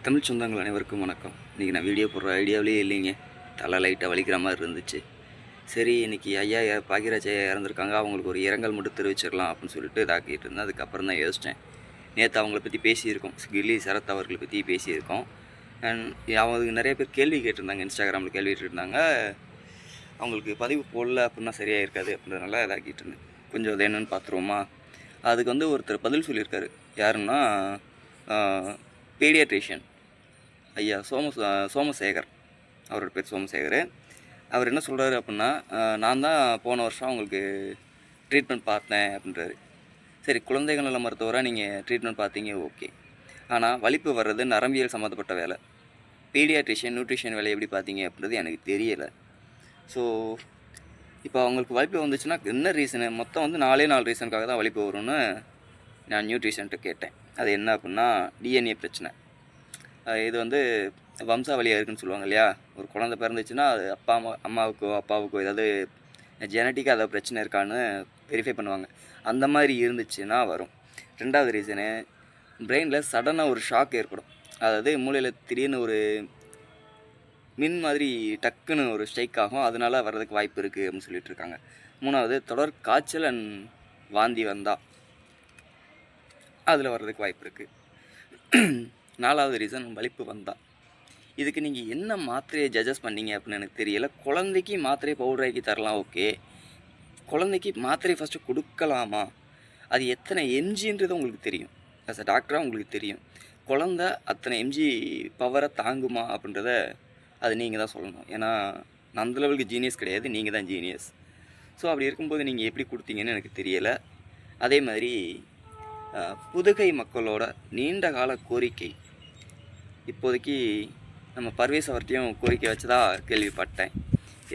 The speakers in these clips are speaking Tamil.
தமிழ் சொந்தங்கள் அனைவருக்கும் வணக்கம். இன்றைக்கி நான் வீடியோ போடுற ஐடியாவிலே இல்லைங்க. தலை லைட்டாக வலிக்கிற மாதிரி இருந்துச்சு. சரி, இன்றைக்கி ஐயா பாக்கியராஜ் ஐயா இறந்துருக்காங்க, அவங்களுக்கு ஒரு இரங்கல் மட்டும் தெரிவிச்சிடலாம் அப்படின்னு சொல்லிட்டு இதாக்கிட்டு இருந்தேன். அதுக்கப்புறம் தான் யோசித்தேன். நேற்று அவங்கள பற்றி பேசியிருக்கோம், கில்லி சரத் அவர்களை பற்றி பேசியிருக்கோம். அவங்க நிறைய பேர் கேள்வி கேட்டிருந்தாங்க, இன்ஸ்டாகிராமில் கேள்வி கேட்டிருந்தாங்க. அவங்களுக்கு பதிவு போடல அப்படின்னா சரியாக இருக்காது அப்படின்றதுனால இதாக்கிட்டு இருந்தேன். கொஞ்சம் அது என்னென்னு பார்த்துருவோமா. அதுக்கு வந்து ஒருத்தர் பதில் சொல்லியிருக்காரு. யாருன்னா பீடியாட்ரிஷியன் ஐயா சோமசேகர், அவரோட பேர் சோமசேகர். அவர் என்ன சொல்கிறாரு அப்படின்னா, நான் தான் போன வருஷம் அவங்களுக்கு ட்ரீட்மெண்ட் பார்த்தேன் அப்படின்றாரு. சரி, குழந்தைகள் நல மருத்துவராக நீங்கள் ட்ரீட்மெண்ட் பார்த்தீங்க, ஓகே. ஆனால் வலிப்பு வர்றது நரம்பியல் சம்மந்தப்பட்ட வேலை. பீடியாட்ரிஷியன் நியூட்ரிஷன் வேலை எப்படி பார்த்தீங்க அப்படின்றது எனக்கு தெரியலை. ஸோ இப்போ அவங்களுக்கு வலிப்பு வந்துச்சுன்னா என்ன ரீசனு? மொத்தம் வந்து 4 ரீசனுக்காக தான் வலிப்பு வரும்னு நான் நியூட்ரிஷன்ட்டு கேட்டேன். அது என்ன அப்படின்னா, டிஎன்ஏ பிரச்சனை. இது வந்து வம்சாவளியாக இருக்குதுன்னு சொல்லுவாங்க இல்லையா. ஒரு குழந்தை பிறந்துச்சுன்னா அது அம்மாவுக்கோ அப்பாவுக்கோ ஏதாவது ஜெனட்டிக்காக ஏதாவது பிரச்சனை இருக்கான்னு வெரிஃபை பண்ணுவாங்க. அந்த மாதிரி இருந்துச்சுன்னா வரும். 2வது ரீசனு, பிரெயினில் சடனாக ஒரு ஷாக் ஏற்படும். அதாவது மூளையில் திடீர்னு ஒரு மின் மாதிரி டக்குன்னு ஒரு ஸ்ட்ரைக் ஆகும், அதனால் வர்றதுக்கு வாய்ப்பு இருக்குது அப்படின்னு சொல்லிட்டு இருக்காங்க. 3வது, தொடர் காய்ச்சல் அண்ட் வாந்தி வந்தால் அதில் வர்றதுக்கு வாய்ப்பு இருக்குது. 4வது ரீசன், வலிப்பு வந்தால். இதுக்கு நீங்கள் என்ன மாத்திரையை ஜட்ஜஸ் பண்ணீங்க அப்படின்னு எனக்கு தெரியலை. குழந்தைக்கு மாத்திரை பவுடராக்கி தரலாம், ஓகே. குழந்தைக்கு மாத்திரை ஃபஸ்ட்டு கொடுக்கலாமா? அது எத்தனை எம்ஜின்றது உங்களுக்கு தெரியும். ஆஸ் அ டாக்டராக உங்களுக்கு தெரியும். குழந்த அத்தனை எம்ஜி பவரை தாங்குமா அப்படின்றத அது நீங்கள் தான் சொல்லணும். ஏன்னா நான் அந்த லெவலுக்கு ஜீனியஸ் கிடையாது, நீங்கள் தான் ஜீனியஸ். ஸோ அப்படி இருக்கும்போது நீங்கள் எப்படி கொடுத்தீங்கன்னு எனக்கு தெரியலை. அதே மாதிரி புதுகை மக்களோட நீண்ட கால கோரிக்கை, இப்போதைக்கு நம்ம பர்வேஸ் அவர்கிட்டையும் கோரிக்கை வச்சதா கேள்விப்பட்டேன்.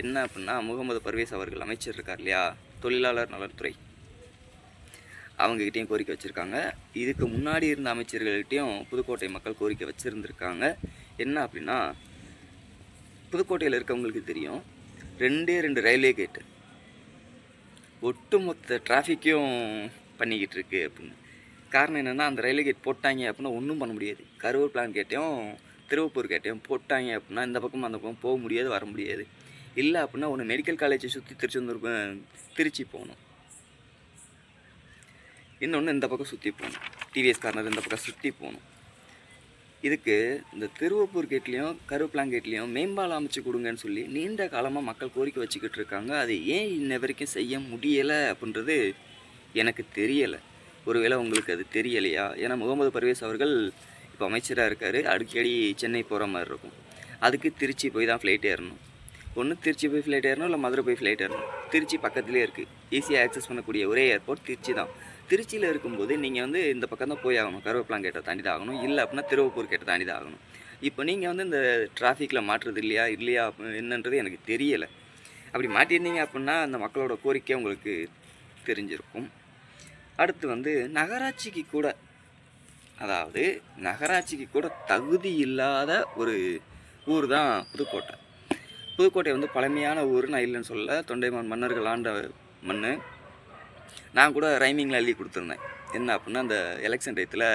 என்ன அப்படின்னா, முகமது பர்வேஸ் அவர்கள் அமைச்சர் இருக்கார் இல்லையா, தொழிலாளர் நலத்துறை, அவங்ககிட்டையும் கோரிக்கை வச்சுருக்காங்க. இதுக்கு முன்னாடி இருந்த அமைச்சர்கள்கிட்டையும் புதுக்கோட்டை மக்கள் கோரிக்கை வச்சுருந்துருக்காங்க. என்ன அப்படின்னா, புதுக்கோட்டையில் இருக்கவங்களுக்கு தெரியும், 2 ரயில்வே கேட்டு ஒட்டுமொத்த டிராஃபிக்கையும் பண்ணிக்கிட்டு இருக்கு அப்படின்னு. காரணம் என்னென்னா, அந்த ரயில்வே கேட் போட்டாங்க அப்படின்னா ஒன்றும் பண்ண முடியாது. கரூர் பிளான் கேட்டையும் திருவப்பூர் கேட்டையும் போட்டாங்க அப்படின்னா இந்த பக்கம் அந்த பக்கம் போக முடியாது, வர முடியாது. இல்லை அப்படின்னா ஒன்று மெடிக்கல் காலேஜை சுற்றி திருச்சி போகணும், இன்னொன்று இந்த பக்கம் சுற்றி போகணும், டிவிஎஸ் கார்னர் இந்த பக்கம் சுற்றி போகணும். இதுக்கு இந்த திருவப்பூர் கேட்லேயும் கரூர் பிளான் கேட்லேயும் மேம்பாலம் அமைச்சு கொடுங்கன்னு சொல்லி நீண்ட காலமாக மக்கள் கோரிக்கை வச்சுக்கிட்டு இருக்காங்க. அது ஏன் இன்ன வரைக்கும் செய்ய முடியலை அப்படின்றது எனக்கு தெரியலை. ஒருவேளை உங்களுக்கு அது தெரியலையா? ஏன்னா முகமது பர்வேஸ் அவர்கள் இப்போ அமைச்சராக இருக்கார், அடிக்கடி சென்னை போகிற மாதிரி இருக்கும். அதுக்கு திருச்சி போய் தான் ஃப்ளைட் ஏறணும். ஒன்று திருச்சி போய் ஃப்ளைட் ஏறணும், இல்லை மதுரை போய் ஃப்ளைட் ஏறணும். திருச்சி பக்கத்துலேயே இருக்குது, ஈஸியாக ஆக்சஸ் பண்ணக்கூடிய ஒரே ஏர்போர்ட் திருச்சி தான். திருச்சியில் இருக்கும்போது நீங்கள் வந்து இந்த பக்கம் தான் போய் ஆகணும், கருவேப்பிலாங் கேட்டை தாண்டி தான் ஆகணும், இல்லை அப்படின்னா திருவப்பூர் கேட்டை தாண்டி தான் ஆகணும். இப்போ நீங்கள் வந்து இந்த டிராஃபிக்கில் மாற்றுறது இல்லையா என்னன்றது எனக்கு தெரியலை. அப்படி மாட்டியிருந்தீங்க அப்படின்னா அந்த மக்களோட கோரிக்கை உங்களுக்கு தெரிஞ்சிருக்கும். அடுத்து வந்து நகராட்சிக்கு கூட, அதாவது நகராட்சிக்கு கூட தகுதி இல்லாத ஒரு ஊர் தான் புதுக்கோட்டை. புதுக்கோட்டை வந்து பழமையான ஊர், நான் இல்லைன்னு சொல்ல, தொண்டைமான் மன்னர்கள் ஆண்ட மண். நான் கூட ரைமிங்கில் எழுதி கொடுத்துருந்தேன். என்ன அப்படின்னா, அந்த எலெக்ஷன் டயத்தில்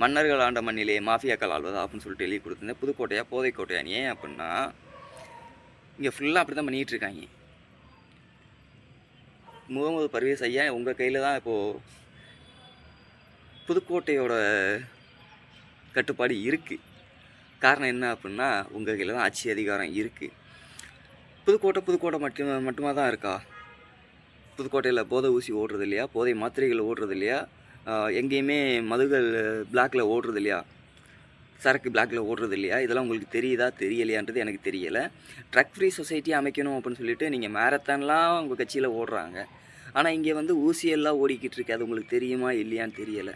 மன்னர்கள் ஆண்ட மண்ணிலே மாஃபியாக்கள் ஆள்வதா அப்படின்னு சொல்லிட்டு எழுதி கொடுத்துருந்தேன். புதுக்கோட்டையா போதைக்கோட்டையா? ஏன் அப்படின்னா இங்கே ஃபுல்லாக அப்படி தான் பண்ணிகிட்டு இருக்காங்க. முகமது பர்வேஸ் ஐயா உங்கள் கையில் தான் இப்போது புதுக்கோட்டையோட கட்டுப்பாடு இருக்குது. காரணம் என்ன அப்படின்னா, உங்கள் கையில் தான் ஆட்சி அதிகாரம் இருக்குது. புதுக்கோட்டை மட்டுமா தான் இருக்கா? புதுக்கோட்டையில் போதை ஊசி ஓடுறது இல்லையா, போதை மாத்திரைகள் ஓடுறது இல்லையா, எங்கேயுமே மதுகள் பிளாக்கில் ஓடுறது இல்லையா, சரக்கு பிளாக்கில் ஓடுறது இல்லையா? இதெல்லாம் உங்களுக்கு தெரியுதா தெரியலையான்றது எனக்கு தெரியலை. ட்ரக் ஃப்ரீ சொசைட்டி அமைக்கணும் அப்படின்னு சொல்லிட்டு நீங்கள் மேரத்தான்லாம் உங்கள் கட்சியில் ஓடுறாங்க. ஆனால் இங்கே வந்து ஊசியெல்லாம் ஓடிக்கிட்டு இருக்கு. அது உங்களுக்கு தெரியுமா இல்லையான்னு தெரியலை.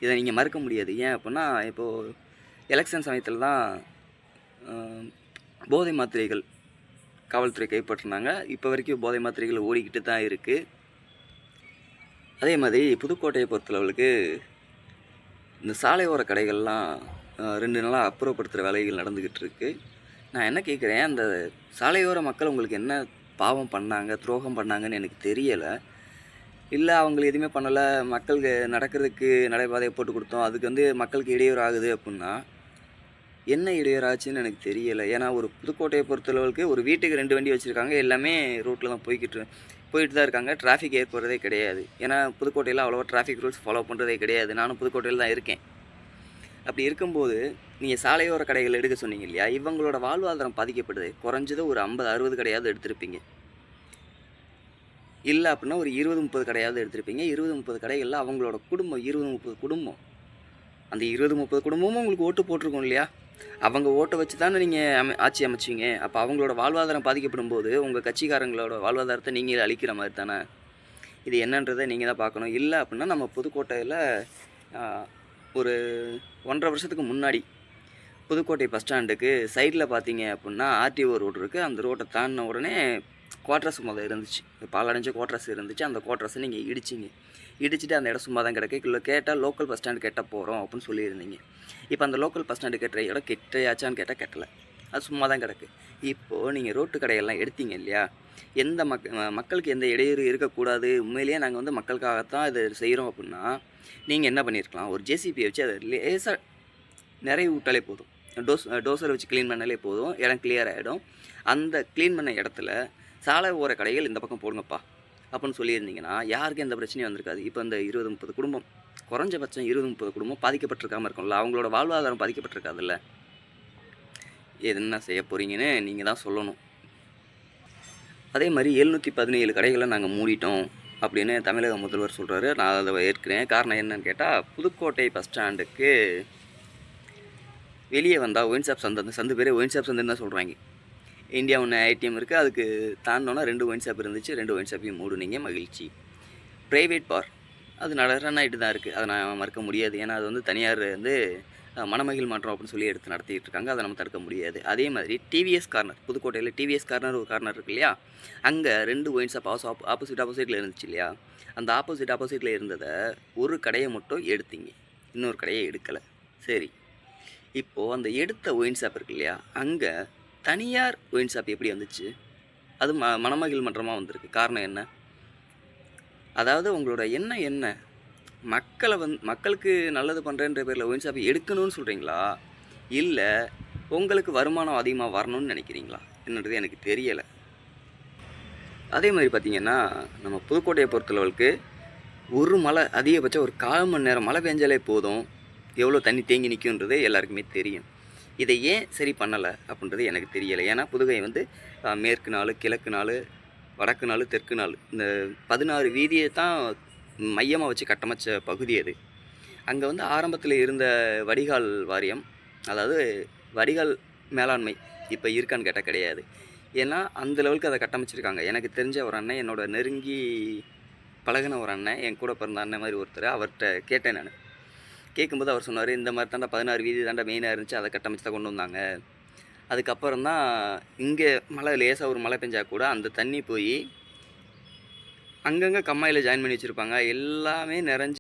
இதை நீங்கள் மறுக்க முடியாது. ஏன் அப்படின்னா, இப்போது எலெக்ஷன் சமயத்தில் தான் போதை மாத்திரைகள் காவல்துறை கைப்பற்றினாங்க. இப்போ வரைக்கும் போதை மாத்திரைகள் ஓடிக்கிட்டு தான் இருக்குது. அதே மாதிரி புதுக்கோட்டையை பொறுத்தளவுக்கு இந்த சாலையோர கடைகள்லாம் 2 நாளாக அப்புறப்படுத்துகிற வேலைகள் நடந்துக்கிட்டு இருக்குது. நான் என்ன கேட்குறேன், அந்த சாலையோர மக்கள் உங்களுக்கு என்ன பாவம் பண்ணாங்க, துரோகம் பண்ணாங்கன்னு எனக்கு தெரியலை. இல்லை அவங்களுக்கு எதுவுமே பண்ணலை, மக்களுக்கு நடக்கிறதுக்கு நடைபாதையை போட்டு கொடுத்தோம், அதுக்கு வந்து மக்களுக்கு இடையூறு ஆகுது அப்படின்னா என்ன இடையூறாச்சுன்னு எனக்கு தெரியலை. ஏன்னா ஒரு புதுக்கோட்டையை பொறுத்தளவுக்கு ஒரு வீட்டுக்கு 2 வண்டி வச்சுருக்காங்க. எல்லாமே ரோட்டில் தான் போயிட்டு தான் இருக்காங்க. டிராஃபிக் ஏற்படுறதே கிடையாது. ஏன்னா புதுக்கோட்டையில் அவ்வளோவா டிராஃபிக் ரூல்ஸ் ஃபாலோ பண்ணுறதே கிடையாது. நானும் புதுக்கோட்டையில் தான் இருக்கேன். அப்படி இருக்கும்போது நீங்கள் சாலையோர கடைகள் எடுக்க சொன்னீங்க இல்லையா? இவங்களோட வாழ்வாதாரம் பாதிக்கப்படுது. குறைஞ்சது ஒரு 50, 60 கடையாவது எடுத்திருப்பீங்க. இல்லை அப்படின்னா ஒரு 20, 30 கடையாவது எடுத்திருப்பீங்க. 20, 30 கடைகளில் அவங்களோட குடும்பம் 20, 30 குடும்பம். அந்த 20, 30 குடும்பமும் உங்களுக்கு ஓட்டு போட்டிருக்கோம் இல்லையா? அவங்க ஓட்டை வச்சு தானே நீங்கள் ஆட்சி அமைச்சிங்க. அப்போ அவங்களோட வாழ்வாதாரம் பாதிக்கப்படும் போது உங்கள் கட்சிக்காரங்களோட வாழ்வாதாரத்தை நீங்கள் அழிக்கிற மாதிரி தானே. இது என்னன்றதை நீங்கள் தான் பார்க்கணும். இல்லை அப்படின்னா நம்ம புதுக்கோட்டையில் ஒரு 1.5 வருஷத்துக்கு முன்னாடி புதுக்கோட்டை பஸ் ஸ்டாண்டுக்கு சைடில் பார்த்தீங்க அப்படின்னா ஆர்டிஓ ரோடு இருக்குது. அந்த ரோட்டை தாண்டின உடனே குவார்ட்டர்ஸ் இருந்துச்சு. பாலடைஞ்ச குவார்ட்டர்ஸ் இருந்துச்சு. அந்த குவார்ட்டர்ஸை நீங்கள் இடிச்சிட்டு அந்த இடம் சும்மா தான் கிடக்கு. இல்லை கேட்டால் லோக்கல் பஸ் ஸ்டாண்டு கெட்ட போகிறோம் அப்படின்னு சொல்லியிருந்தீங்க. இப்போ அந்த லோக்கல் பஸ் ஸ்டாண்டு கட்டுற இடம் கெட்டையாச்சான்னு கேட்டால் கெட்டலை. அது சும்மா தான் கிடக்கு. இப்போது நீங்கள் ரோட்டு கடையெல்லாம் எடுத்தீங்க இல்லையா? எந்த மக்களுக்கு எந்த இடையூறு இருக்கக்கூடாது, உண்மையிலேயே நாங்கள் வந்து மக்களுக்காகத்தான் இதை செய்கிறோம் அப்படின்னா நீங்கள் என்ன பண்ணியிருக்கலாம்? ஒரு ஜேசிபியை வச்சு அதை லேசாக நிறைய விட்டாலே போதும். டோசரை வச்சு க்ளீன் பண்ணாலே போதும். இடம் கிளியர் ஆகிடும். அந்த க்ளீன் பண்ண இடத்துல சாலை ஓர கடைகள் இந்த பக்கம் போடுங்கப்பா அப்படின்னு சொல்லியிருந்தீங்கன்னா யாருக்கும் எந்த பிரச்சனையும் வந்திருக்காது. இப்போ இந்த 20, 30 குடும்பம், குறைஞ்சபட்சம் 20, 30 குடும்பம் பாதிக்கப்பட்டிருக்காமல் இருக்கும்ல, அவங்களோட வாழ்வாதாரம் பாதிக்கப்பட்டிருக்காதுல்ல. என்ன செய்ய போகிறீங்கன்னு நீங்கள் தான் சொல்லணும். அதே மாதிரி 717 கடைகளை நாங்கள் மூடிட்டோம் அப்படின்னு தமிழக முதல்வர் சொல்கிறாரு. நான் அதை ஏற்கிறேன். காரணம் என்னன்னு கேட்டால், புதுக்கோட்டை பஸ் ஸ்டாண்டுக்கு வெளியே வந்தால் ஒயின் ஷாப் சந்து, அந்த சந்து பேரே ஒயின் ஷாப் சந்துன்னு தான் சொல்கிறாங்க. இந்தியா ஒன்று ஐடிஎம் இருக்குது. அதுக்கு தாண்டினோன்னா 2 ஒயின் ஷாப் இருந்துச்சு. 2 ஒயின் ஷாப்பையும் மூடுனீங்க, மகிழ்ச்சி. ப்ரைவேட் பார் அது ரன் ஆகிட்டு தான் இருக்குது. அதை நான் மறுக்க முடியாது. ஏன்னா அது வந்து தனியார் வந்து மணமகிழ் மாற்றம் அப்படின்னு சொல்லி எடுத்து நடத்திட்டு இருக்காங்க. அதை நம்ம தடுக்க முடியாது. அதே மாதிரி டிவிஎஸ் கார்னர், புதுக்கோட்டையில் டிவிஎஸ் கார்னர் ஒரு கார்னர் இருக்கு இல்லையா? அங்கே 2 ஒயின் ஷாப் ஆப்போசிட்டில் இருந்துச்சு இல்லையா? அந்த ஆப்போசிட்டில் இருந்ததை ஒரு கடையை மட்டும் எடுத்தீங்க, இன்னொரு கடையை எடுக்கலை. சரி, இப்போது அந்த எடுத்த ஒயின் ஷாப் இருக்கு இல்லையா? அங்கே தனியார் ஒயின் ஷாப் எப்படி வந்துச்சு? அது மணமகிழ் மன்றமாக வந்திருக்கு. காரணம் என்ன? அதாவது உங்களோட எண்ணம் என்ன? மக்களுக்கு நல்லது பண்ணுறேன்ற பேரில் ஒயின் ஷாப்பை எடுக்கணும்னு சொல்கிறீங்களா? இல்லை உங்களுக்கு வருமானம் அதிகமாக வரணும்னு நினைக்கிறீங்களா? என்னன்றது எனக்கு தெரியலை. அதே மாதிரி பார்த்திங்கன்னா, நம்ம புதுக்கோட்டையை பொறுத்தளவுக்கு ஒரு மழை, அதிகபட்சம் ஒரு 1/4 மணி நேரம் மழை பெஞ்சாலே போதும், எவ்வளோ தண்ணி தேங்கி நிற்குன்றது எல்லாருக்குமே தெரியும். இதை ஏன் சரி பண்ணலை அப்படின்றது எனக்கு தெரியலை. ஏன்னா புதுகை வந்து மேற்கு நாள், கிழக்கு நாள், வடக்கு நாள், தெற்கு நாள், இந்த 16 வீதியை தான் மையமாக வச்சு கட்டமைச்ச பகுதி அது. அங்கே வந்து ஆரம்பத்தில் இருந்த வடிகால் வாரியம், அதாவது வடிகால் மேலாண்மை இப்போ இருக்கான்னு கேட்டால் கிடையாது. ஏன்னா அந்த லெவலுக்கு அதை கட்டமைச்சிருக்காங்க. எனக்கு தெரிஞ்ச ஒரு அண்ணன், என்னோட நெருங்கி பழகின ஒரு அண்ணன், என் கூட பிறந்த அண்ணன் மாதிரி ஒருத்தர், அவர்கிட்ட கேட்டேன். நான் கேட்கும்போது அவர் சொன்னார், இந்த மாதிரி தாண்டா 16 வீதி தாண்டா மெயினாக இருந்துச்சு, அதை கட்டமைச்சு தான் கொண்டு வந்தாங்க. அதுக்கப்புறம் தான் இங்கே லேசாக ஒரு மழை பெஞ்சால் கூட அந்த தண்ணி போய் அங்கங்கே கம்மாயில் ஜாயின் பண்ணி வச்சுருப்பாங்க. எல்லாமே நிறைஞ்சு